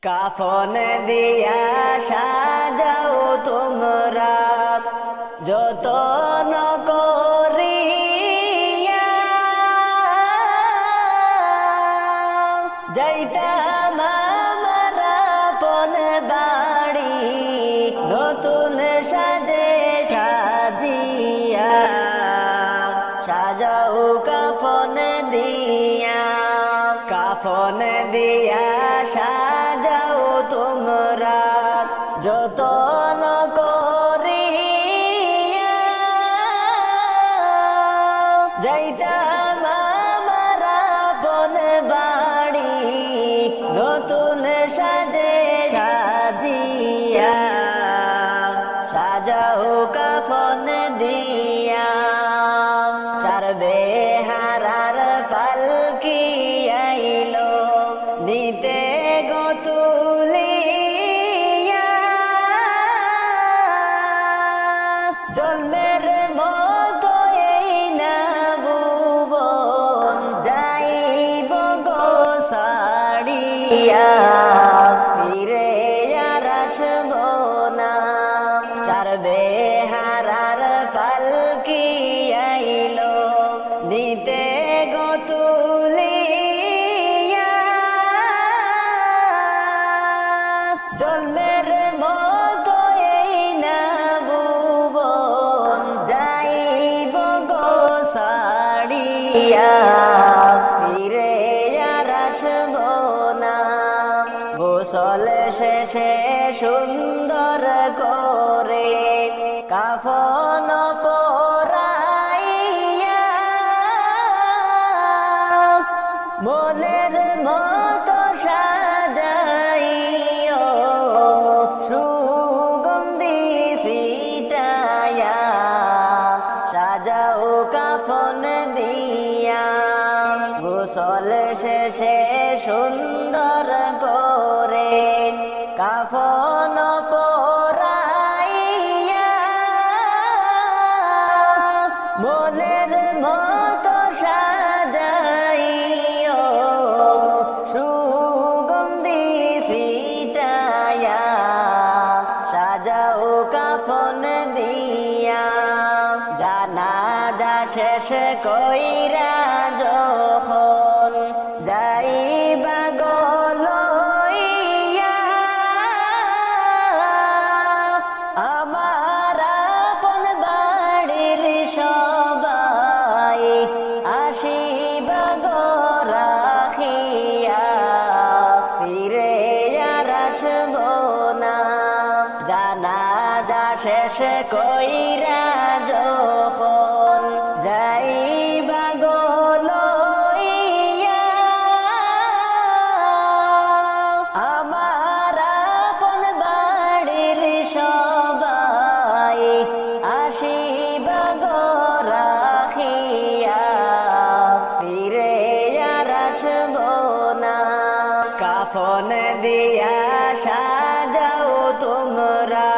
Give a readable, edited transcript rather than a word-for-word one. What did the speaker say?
কাফন দিয়া সাজাও তোমরা যতন করিয়া, যাইতাম আমরা আপন বাড়ি নতুন সাজে সাজিয়া। সাজাও কাফন দিয়া, কাফন দিয়া সাজাও তোমরা যতন করিয়া, যাইতাম আমরা আপন বাড়ি নতুন সাজে সাজিয়া। সাজাও কাফন দিয়া, চার বেহারার পালকি আইলো নিতে গো তুলিয়া। জন্মের মতো এই না ভুবন যাইব গো ছাড়িয়া, ফিরে আর আসব না। চার বেহারার পালকি আইলো নিতে গো তুলিয়া। জন্মের মতো এই না ভুবন যাইব গো ছাড়িয়া, ফিরে আর আসব না। গোসল শেষে সুন্দর করে কাফন পরাইয়া, মনের মতো সাজাইও সুগন্ধি ছিটায়া। সাজাও কাফন দিয়া, গোসল শেষে সুন্দর করে কাফন পরাইয়া, মনের মতো সাজাইও সুগন্ধি ছিটায়া। সাজাও কাফন দিয়া, জানাজা শেষ কইরা যখন যাইবা গো লইয়া, আমার আপন বাড়ির সবাই আসিবা গো রাখিয়া, ফিরে আর আসব না। জানাজা শেষ কইরা যখন যাইবা গো লইয়া, আমার আপন বাড়ির সবাই আসিবা গো রাখিয়া, ফিরে আর আসব না। কাফন দিয়া সাজাও তোমরা